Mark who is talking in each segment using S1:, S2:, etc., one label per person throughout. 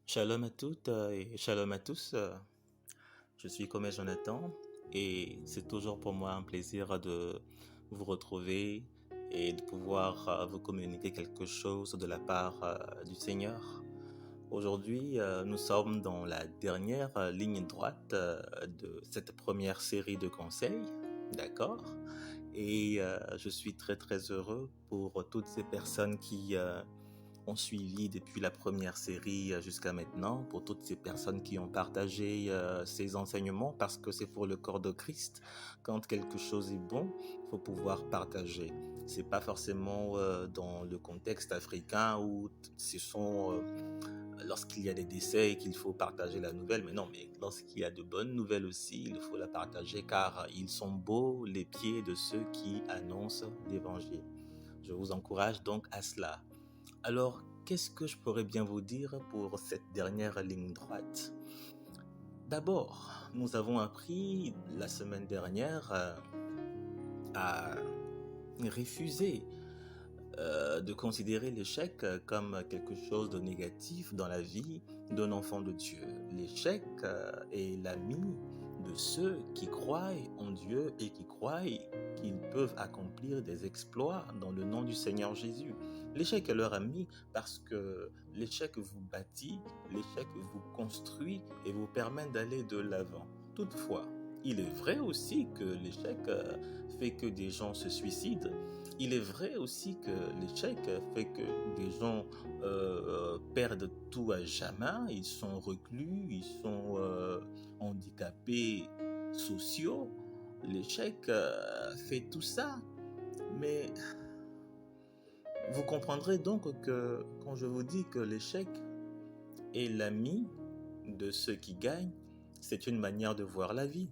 S1: Shalom à toutes et shalom à tous. Je suis Comé Jonathan et c'est toujours pour moi un plaisir de vous retrouver et de pouvoir vous communiquer quelque chose de la part du Seigneur. Aujourd'hui, nous sommes dans la dernière ligne droite de cette première série de conseils, d'accord? Et je suis très très heureux pour toutes ces personnes qui ont suivi depuis la première série jusqu'à maintenant, pour toutes ces personnes qui ont partagé ces enseignements, parce que c'est pour le corps de Christ. Quand quelque chose est bon, il faut pouvoir partager. C'est pas forcément dans le contexte africain où ce sont lorsqu'il y a des décès et qu'il faut partager la nouvelle, mais non, mais lorsqu'il y a de bonnes nouvelles aussi, il faut la partager car ils sont beaux les pieds de ceux qui annoncent l'évangile. Je vous encourage donc à cela. Alors, qu'est-ce que je pourrais bien vous dire pour cette dernière ligne droite? D'abord, nous avons appris la semaine dernière à refuser de considérer l'échec comme quelque chose de négatif dans la vie d'un enfant de Dieu. L'échec est l'ami de ceux qui croient en Dieu et qui croient qu'ils peuvent accomplir des exploits dans le nom du Seigneur Jésus. L'échec est leur ami parce que l'échec vous bâtit, l'échec vous construit et vous permet d'aller de l'avant. Toutefois, il est vrai aussi que l'échec fait que des gens se suicident. Il est vrai aussi que l'échec fait que des gens perdent tout à jamais, ils sont reclus, ils sont handicapés sociaux. L'échec fait tout ça. Mais vous comprendrez donc que quand je vous dis que l'échec est l'ami de ceux qui gagnent, c'est une manière de voir la vie.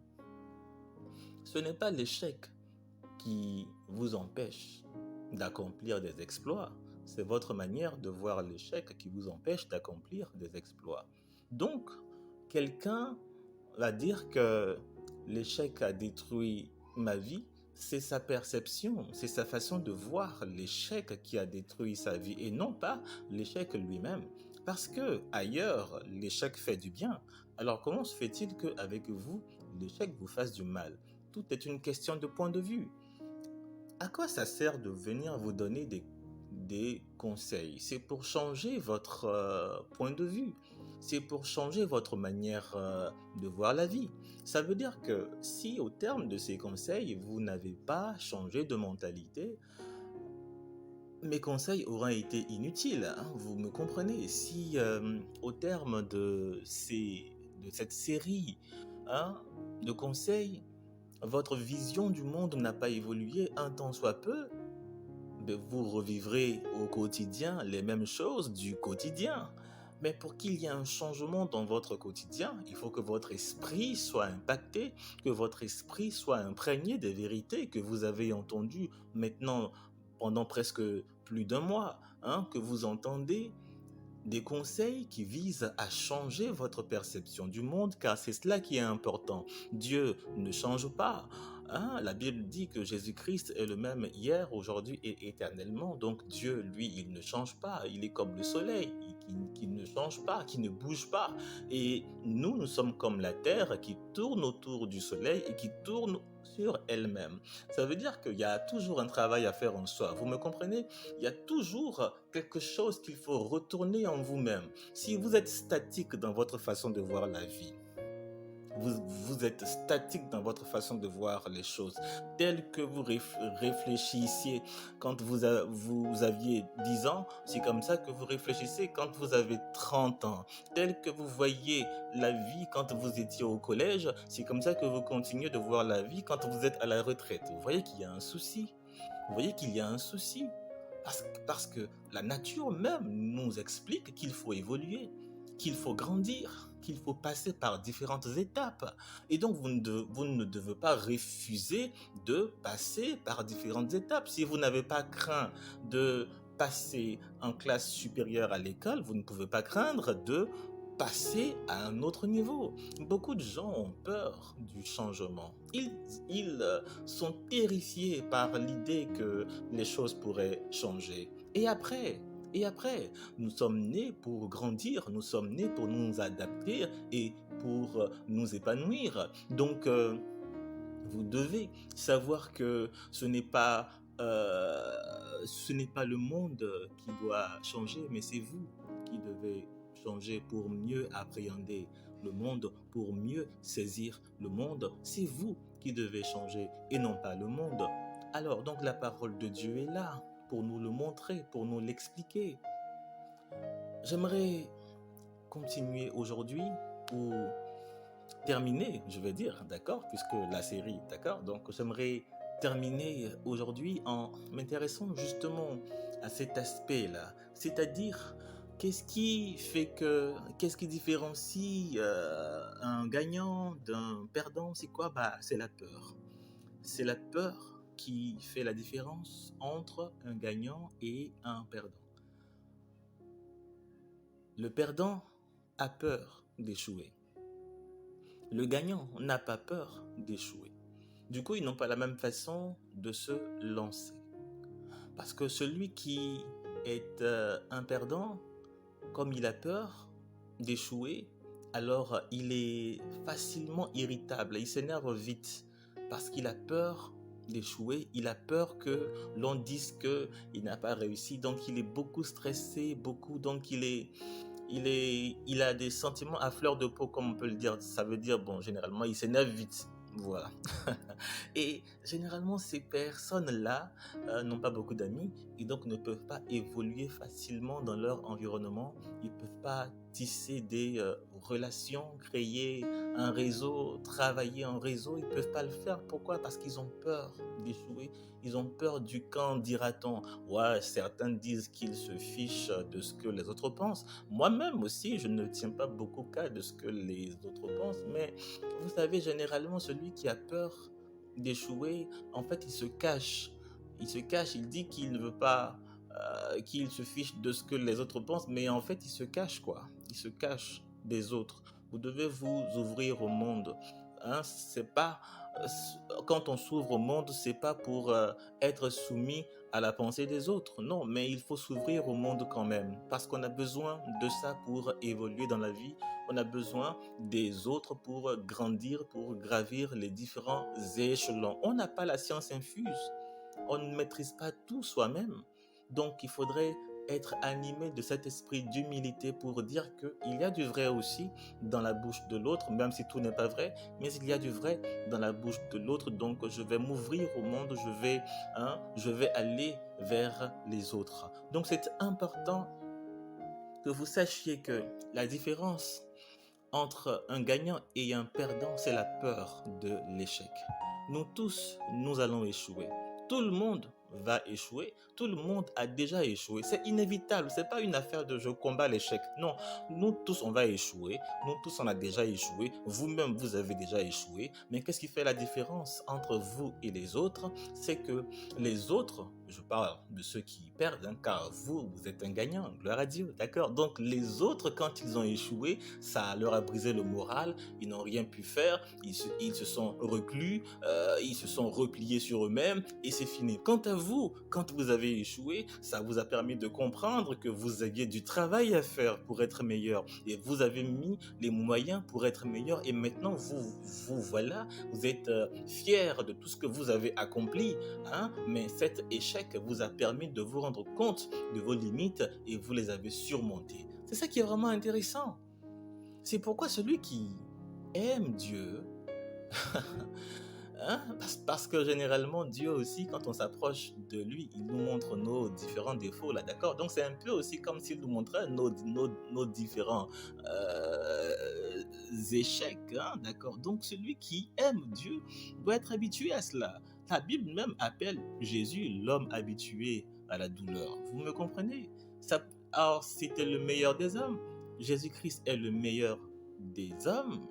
S1: Ce n'est pas l'échec qui vous empêche d'accomplir des exploits. C'est votre manière de voir l'échec qui vous empêche d'accomplir des exploits. Donc, quelqu'un va dire que l'échec a détruit ma vie, c'est sa perception, c'est sa façon de voir l'échec qui a détruit sa vie et non pas l'échec lui-même. Parce que ailleurs, l'échec fait du bien. Alors comment se fait-il qu'avec vous, l'échec vous fasse du mal? Tout est une question de point de vue. À quoi ça sert de venir vous donner des conseils? C'est pour changer votre point de vue. C'est pour changer votre manière de voir la vie. Ça veut dire que si au terme de ces conseils, vous n'avez pas changé de mentalité, mes conseils auront été inutiles, hein, vous me comprenez? Si au terme de cette série hein, de conseils, votre vision du monde n'a pas évolué un tant soit peu, vous revivrez au quotidien les mêmes choses du quotidien. Mais pour qu'il y ait un changement dans votre quotidien, il faut que votre esprit soit impacté, que votre esprit soit imprégné des vérités que vous avez entendues maintenant pendant presque plus d'un mois, hein, que vous entendez des conseils qui visent à changer votre perception du monde, car c'est cela qui est important. Dieu ne change pas. Hein? La Bible dit que Jésus-Christ est le même hier, aujourd'hui et éternellement. Donc Dieu, lui, il ne change pas. Il est comme le soleil, qui ne change pas, qui ne bouge pas. Et nous sommes comme la terre qui tourne autour du soleil et qui tourne sur elle-même. Ça veut dire qu'il y a toujours un travail à faire en soi. Vous me comprenez? Il y a toujours quelque chose qu'il faut retourner en vous-même. Si vous êtes statique dans votre façon de voir la vie, vous êtes statique dans votre façon de voir les choses, tel que vous réfléchissiez quand vous aviez 10 ans, c'est comme ça que vous réfléchissez quand vous avez 30 ans, tel que vous voyez la vie quand vous étiez au collège, c'est comme ça que vous continuez de voir la vie quand vous êtes à la retraite. Vous voyez qu'il y a un souci. Vous voyez qu'il y a un souci. Parce que la nature même nous explique qu'il faut évoluer, qu'il faut grandir, qu'il faut passer par différentes étapes. Et donc, vous ne devez pas refuser de passer par différentes étapes. Si vous n'avez pas craint de passer en classe supérieure à l'école, vous ne pouvez pas craindre de passer à un autre niveau. Beaucoup de gens ont peur du changement. Ils sont terrifiés par l'idée que les choses pourraient changer. Et après, Et après, nous sommes nés pour grandir, nous sommes nés pour nous adapter et pour nous épanouir. Donc, vous devez savoir que ce n'est pas le monde qui doit changer, mais c'est vous qui devez changer pour mieux appréhender le monde, pour mieux saisir le monde. C'est vous qui devez changer et non pas le monde. Alors, donc la parole de Dieu est là pour nous le montrer, pour nous l'expliquer. J'aimerais continuer aujourd'hui ou terminer, je vais dire, d'accord, puisque la série, d'accord, donc j'aimerais terminer aujourd'hui en m'intéressant justement à cet aspect-là, c'est-à-dire qu'est-ce qui différencie un gagnant d'un perdant, c'est quoi? Bah, c'est la peur. C'est la peur qui fait la différence entre un gagnant et un perdant. Le perdant a peur d'échouer. Le gagnant n'a pas peur d'échouer. Du coup, ils n'ont pas la même façon de se lancer. Parce que celui qui est un perdant, comme il a peur d'échouer, alors il est facilement irritable, il s'énerve vite parce qu'il a peur d'échouer, il a peur que l'on dise qu'il n'a pas réussi, donc il est beaucoup stressé, donc il a des sentiments à fleur de peau, comme on peut le dire. Ça veut dire, bon, généralement, il s'énerve vite. Voilà. Et généralement, ces personnes-là n'ont pas beaucoup d'amis et donc ne peuvent pas évoluer facilement dans leur environnement. Ils ne peuvent pas tisser des relations, créer un réseau, travailler en réseau. Ils ne peuvent pas le faire. Pourquoi? Parce qu'ils ont peur d'échouer. Ils ont peur du quand dira-t-on. Ouais, certains disent qu'ils se fichent de ce que les autres pensent. Moi-même aussi, je ne tiens pas beaucoup cas de ce que les autres pensent, mais vous savez, généralement, celui qui a peur d'échouer, en fait, il se cache. Il se cache, il dit qu'il ne veut pas, qu'il se fiche de ce que les autres pensent, mais en fait, il se cache, quoi. Il se cache des autres. Vous devez vous ouvrir au monde. Hein, c'est pas, quand on s'ouvre au monde, c'est pas pour être soumis à la pensée des autres. Non, mais il faut s'ouvrir au monde quand même, parce qu'on a besoin de ça pour évoluer dans la vie. On a besoin des autres pour grandir, pour gravir les différents échelons. On n'a pas la science infuse. On ne maîtrise pas tout soi-même. Donc, il faudrait être animé de cet esprit d'humilité pour dire qu'il y a du vrai aussi dans la bouche de l'autre, même si tout n'est pas vrai, mais il y a du vrai dans la bouche de l'autre. Donc, je vais m'ouvrir au monde, je vais aller vers les autres. Donc, c'est important que vous sachiez que la différence entre un gagnant et un perdant, c'est la peur de l'échec. Nous tous, nous allons échouer. Tout le monde va échouer. Tout le monde a déjà échoué. C'est inévitable. C'est pas une affaire de je combats l'échec. Non, nous tous, on va échouer. Nous tous, on a déjà échoué. Vous-même, vous avez déjà échoué. Mais qu'est-ce qui fait la différence entre vous et les autres? C'est que les autres, je parle de ceux qui perdent, hein, car vous êtes un gagnant, gloire à Dieu, d'accord? Donc les autres, quand ils ont échoué, ça leur a brisé le moral, ils n'ont rien pu faire, ils se sont reclus, ils se sont repliés sur eux-mêmes et c'est fini. Quant à vous, quand vous avez échoué, ça vous a permis de comprendre que vous aviez du travail à faire pour être meilleur et vous avez mis les moyens pour être meilleur et maintenant vous voilà, vous êtes fiers de tout ce que vous avez accompli, hein? Mais cet échec vous a permis de vous rendre compte de vos limites et vous les avez surmontées. C'est ça qui est vraiment intéressant. C'est pourquoi celui qui aime Dieu, hein, parce que généralement Dieu aussi, quand on s'approche de lui, il nous montre nos différents défauts, là, d'accord? Donc c'est un peu aussi comme s'il nous montrait nos différents échecs, hein, d'accord? Donc celui qui aime Dieu doit être habitué à cela. La Bible même appelle Jésus l'homme habitué à la douleur. Vous me comprenez? Alors, c'était le meilleur des hommes. Jésus-Christ est le meilleur des hommes.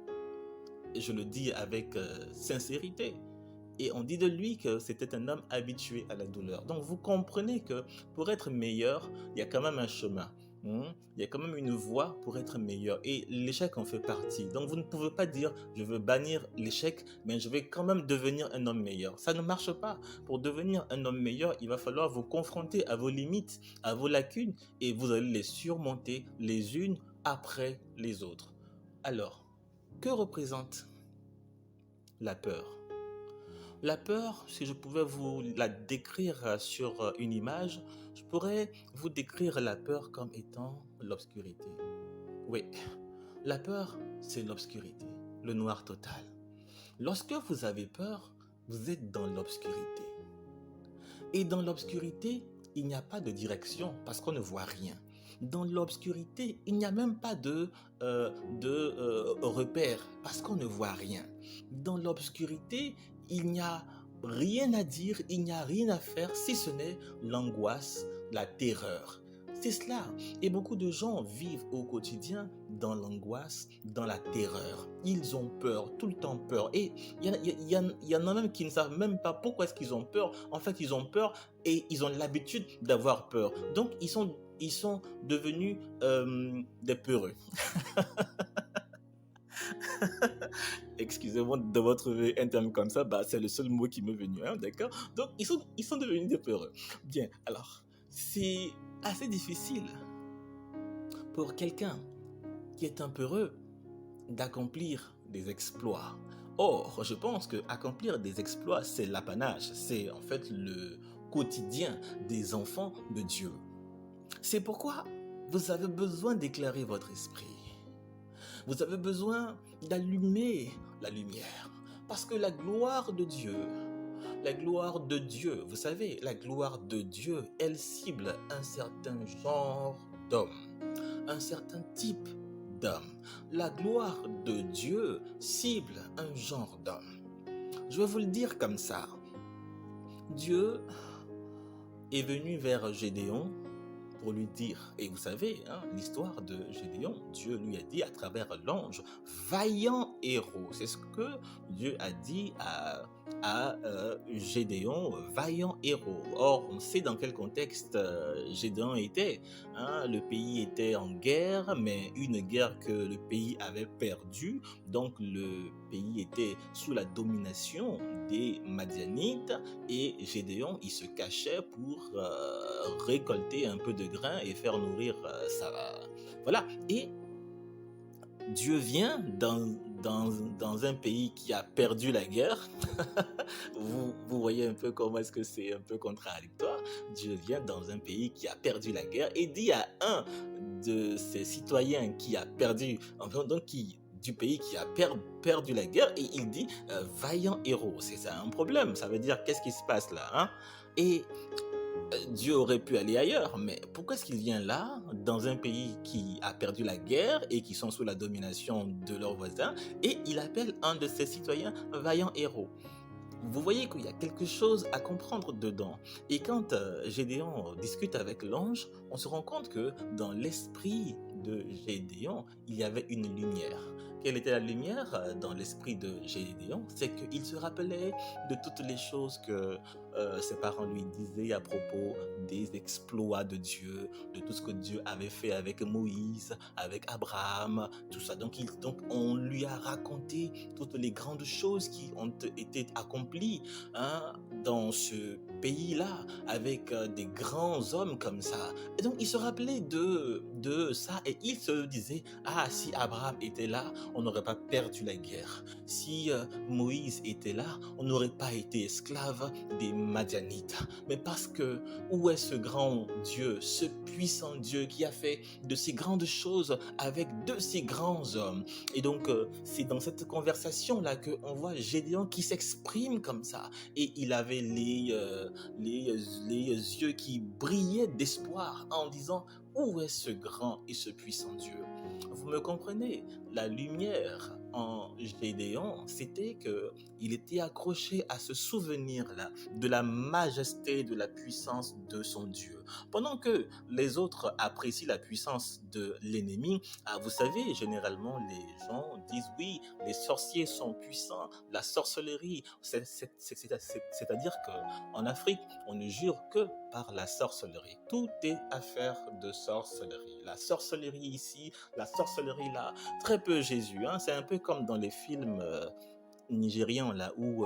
S1: Et je le dis avec sincérité. Et on dit de lui que c'était un homme habitué à la douleur. Donc vous comprenez que pour être meilleur, il y a quand même un chemin. Il y a quand même une voie pour être meilleur et l'échec en fait partie. Donc vous ne pouvez pas dire je veux bannir l'échec, mais je vais quand même devenir un homme meilleur. Ça ne marche pas. Pour devenir un homme meilleur, il va falloir vous confronter à vos limites, à vos lacunes et vous allez les surmonter les unes après les autres. Alors, que représente la peur? La peur, si je pouvais vous la décrire sur une image, je pourrais vous décrire la peur comme étant l'obscurité. Oui, la peur, c'est l'obscurité, le noir total. Lorsque vous avez peur, vous êtes dans l'obscurité. Et dans l'obscurité, il n'y a pas de direction parce qu'on ne voit rien. Dans l'obscurité, il n'y a même pas de repère parce qu'on ne voit rien. Dans l'obscurité, il n'y a rien à dire, il n'y a rien à faire si ce n'est l'angoisse, la terreur. C'est cela. Et beaucoup de gens vivent au quotidien dans l'angoisse, dans la terreur. Ils ont peur, tout le temps peur. Et il y en a même qui ne savent même pas pourquoi est-ce qu'ils ont peur. En fait, ils ont peur et ils ont l'habitude d'avoir peur. Donc, ils sont devenus des peureux. Excusez-moi de trouver un terme comme ça, c'est le seul mot qui m'est venu, hein, d'accord? Donc, ils sont devenus des peureux. Bien, alors, c'est assez difficile pour quelqu'un qui est un peureux d'accomplir des exploits. Or, je pense que accomplir des exploits, c'est l'apanage, c'est en fait le quotidien des enfants de Dieu. C'est pourquoi vous avez besoin d'éclairer votre esprit. Vous avez besoin d'allumer la lumière. Parce que la gloire de Dieu, vous savez, la gloire de Dieu, elle cible un certain genre d'homme, un certain type d'homme. La gloire de Dieu cible un genre d'homme. Je vais vous le dire comme ça. Dieu est venu vers Gédéon pour lui dire, et vous savez, l'histoire de Gédéon, Dieu lui a dit à travers l'ange, vaillant héros. C'est ce que Dieu a dit à Gédéon, vaillant héros. Or, on sait dans quel contexte Gédéon était. Le pays était en guerre, mais une guerre que le pays avait perdue. Donc, le pays était sous la domination des Madianites et Gédéon, il se cachait pour récolter un peu de grains et faire nourrir sa... Voilà. Et Dieu vient dans un pays qui a perdu la guerre. Vous voyez un peu comment est-ce que c'est un peu contradictoire. Dieu vient dans un pays qui a perdu la guerre et dit à un de ses citoyens qui a perdu, enfin, donc du pays qui a perdu la guerre, et il dit vaillant héros. C'est ça un problème. Ça veut dire qu'est-ce qui se passe là, Et Dieu aurait pu aller ailleurs, mais pourquoi est-ce qu'il vient là, dans un pays qui a perdu la guerre et qui sont sous la domination de leurs voisins, et il appelle un de ses citoyens vaillant héros? Vous voyez qu'il y a quelque chose à comprendre dedans. Et quand Gédéon discute avec l'ange, on se rend compte que dans l'esprit de Gédéon, il y avait une lumière. Quelle était la lumière dans l'esprit de Gédéon? C'est qu'il se rappelait de toutes les choses que ses parents lui disaient à propos des exploits de Dieu, de tout ce que Dieu avait fait avec Moïse, avec Abraham, tout ça. Donc on lui a raconté toutes les grandes choses qui ont été accomplies dans ce pays-là, avec des grands hommes comme ça. Et donc, il se rappelait de ça et il se disait, si Abraham était là, on n'aurait pas perdu la guerre. Si Moïse était là, on n'aurait pas été esclave des Madianites. Mais parce que, où est ce grand Dieu, ce puissant Dieu qui a fait de ces grandes choses avec de ces grands hommes? Et donc, c'est dans cette conversation-là qu'on voit Gédéon qui s'exprime comme ça. Et il avait les yeux qui brillaient d'espoir en disant, où est ce grand et ce puissant Dieu? Vous me comprenez? La lumière en Gédéon, c'était que il était accroché à ce souvenir-là de la majesté, de la puissance de son Dieu. Pendant que les autres apprécient la puissance de l'ennemi, vous savez, généralement, les gens disent oui, les sorciers sont puissants, la sorcellerie, c'est-à-dire qu'en Afrique, on ne jure que par la sorcellerie. Tout est affaire de sorcellerie. La sorcellerie ici, la sorcellerie là, très peu Jésus. Hein. C'est un peu comme dans les films nigérians là où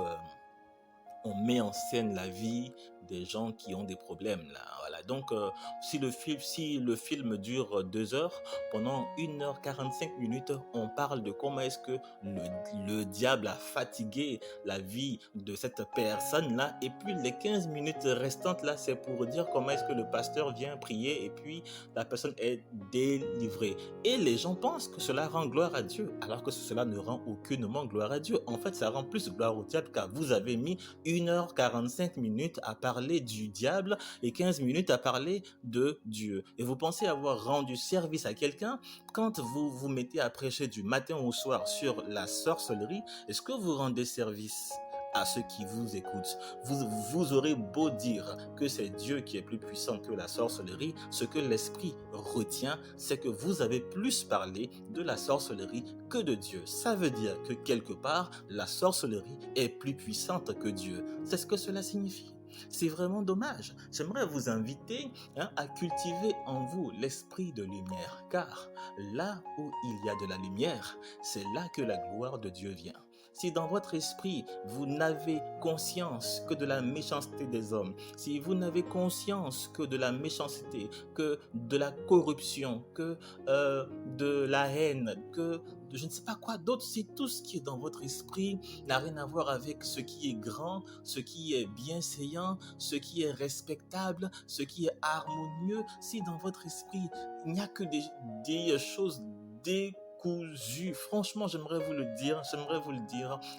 S1: on met en scène la vie des gens qui ont des problèmes là. Voilà. Donc si le film dure 2 heures, pendant 1h45 on parle de comment est-ce que le diable a fatigué la vie de cette personne là, et puis les 15 minutes restantes là, c'est pour dire comment est-ce que le pasteur vient prier et puis la personne est délivrée. Et les gens pensent que cela rend gloire à Dieu, alors que cela ne rend aucunement gloire à Dieu. En fait, ça rend plus gloire au diable, car vous avez mis 1h45 à parler du diable et 15 minutes à parler de Dieu. Et vous pensez avoir rendu service à quelqu'un quand vous vous mettez à prêcher du matin au soir sur la sorcellerie? Est-ce que vous rendez service à ceux qui vous écoutent? Vous aurez beau dire que c'est Dieu qui est plus puissant que la sorcellerie, ce que l'esprit retient, c'est que vous avez plus parlé de la sorcellerie que de Dieu. Ça veut dire que quelque part, la sorcellerie est plus puissante que Dieu. C'est ce que cela signifie. C'est vraiment dommage. J'aimerais vous inviter à cultiver en vous l'esprit de lumière, car là où il y a de la lumière, c'est là que la gloire de Dieu vient. Si dans votre esprit, vous n'avez conscience que de la méchanceté des hommes, si vous n'avez conscience que de la méchanceté, que de la corruption, que de la haine, que de je ne sais pas quoi d'autre, si tout ce qui est dans votre esprit n'a rien à voir avec ce qui est grand, ce qui est bienséant, ce qui est respectable, ce qui est harmonieux, si dans votre esprit, il n'y a que des choses décousues, franchement, j'aimerais vous le dire,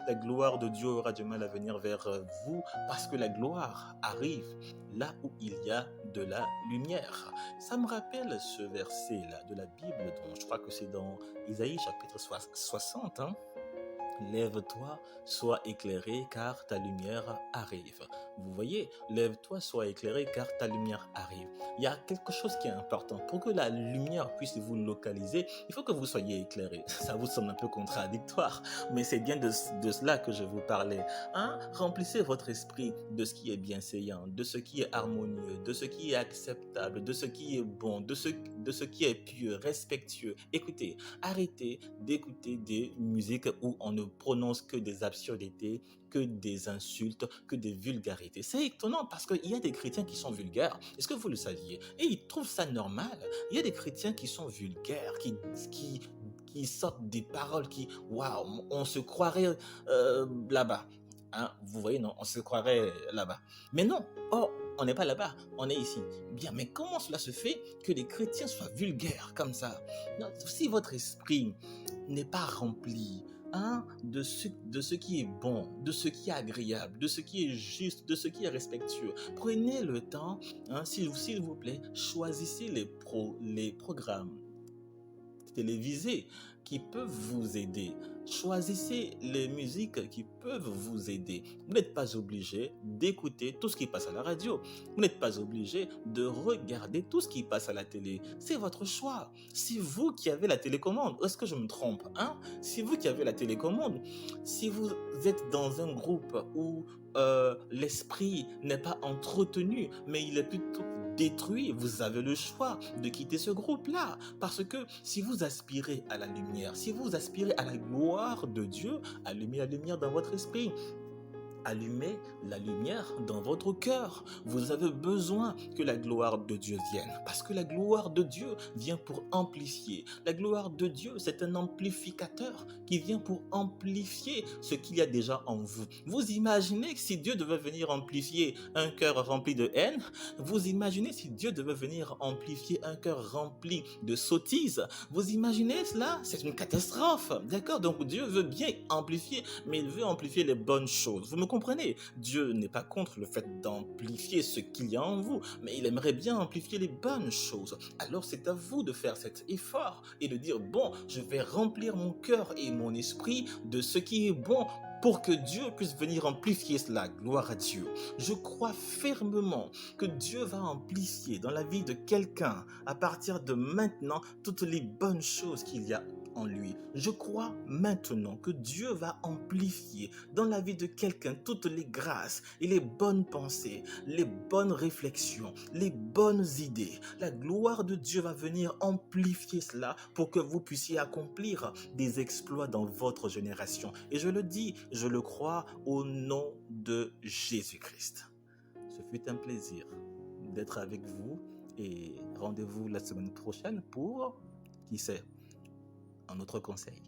S1: la gloire de Dieu aura du mal à venir vers vous, parce que la gloire arrive là où il y a de la lumière. Ça me rappelle ce verset-là de la Bible, dont je crois que c'est dans Isaïe chapitre 60, hein. Lève-toi, sois éclairé, car ta lumière arrive. Vous voyez, lève-toi, sois éclairé, car ta lumière arrive. Il y a quelque chose qui est important. Pour que la lumière puisse vous localiser, il faut que vous soyez éclairé. Ça vous semble un peu contradictoire, mais c'est bien de cela que je vous parlais. Hein? Remplissez votre esprit de ce qui est bienséant, de ce qui est harmonieux, de ce qui est acceptable, de ce qui est bon, de ce qui est pieux, respectueux. Écoutez, arrêtez d'écouter des musiques où on ne prononce que des absurdités, que des insultes, que des vulgarités. C'est étonnant parce qu'il y a des chrétiens qui sont vulgaires. Est-ce que vous le saviez? Et ils trouvent ça normal. Il y a des chrétiens qui sont vulgaires, qui sortent des paroles waouh, on se croirait là-bas. Hein, vous voyez, non, on se croirait là-bas. Mais non, on n'est pas là-bas, on est ici. Bien, mais comment cela se fait que les chrétiens soient vulgaires comme ça? Non, si votre esprit n'est pas rempli de ce qui est bon, de ce qui est agréable, de ce qui est juste, de ce qui est respectueux, prenez le temps, s'il vous plaît, choisissez les programmes télévisés qui peuvent vous aider. Choisissez les musiques qui peuvent vous aider. Vous n'êtes pas obligé d'écouter tout ce qui passe à la radio. Vous n'êtes pas obligé de regarder tout ce qui passe à la télé. C'est votre choix. C'est vous qui avez la télécommande. Est-ce que je me trompe? C'est vous qui avez la télécommande. Si vous êtes dans un groupe où l'esprit n'est pas entretenu, mais il est plutôt détruit, vous avez le choix de quitter ce groupe-là. Parce que si vous aspirez à la lumière, si vous aspirez à la gloire de Dieu, allumez la lumière dans votre esprit. Allumez la lumière dans votre cœur. Vous avez besoin que la gloire de Dieu vienne, parce que la gloire de Dieu vient pour amplifier. La gloire de Dieu, c'est un amplificateur qui vient pour amplifier ce qu'il y a déjà en vous. Vous imaginez que si Dieu devait venir amplifier un cœur rempli de haine, vous imaginez si Dieu devait venir amplifier un cœur rempli de sottises, vous imaginez cela? C'est une catastrophe, d'accord? Donc Dieu veut bien amplifier, mais il veut amplifier les bonnes choses. Vous me comprenez, Dieu n'est pas contre le fait d'amplifier ce qu'il y a en vous, mais il aimerait bien amplifier les bonnes choses. Alors c'est à vous de faire cet effort et de dire, bon, je vais remplir mon cœur et mon esprit de ce qui est bon pour que Dieu puisse venir amplifier cela. Gloire à Dieu. Je crois fermement que Dieu va amplifier dans la vie de quelqu'un à partir de maintenant toutes les bonnes choses qu'il y a en lui. Je crois maintenant que Dieu va amplifier dans la vie de quelqu'un toutes les grâces et les bonnes pensées, les bonnes réflexions, les bonnes idées. La gloire de Dieu va venir amplifier cela pour que vous puissiez accomplir des exploits dans votre génération. Et je le dis, je le crois au nom de Jésus-Christ. Ce fut un plaisir d'être avec vous et rendez-vous la semaine prochaine pour, qui sait, un autre conseil.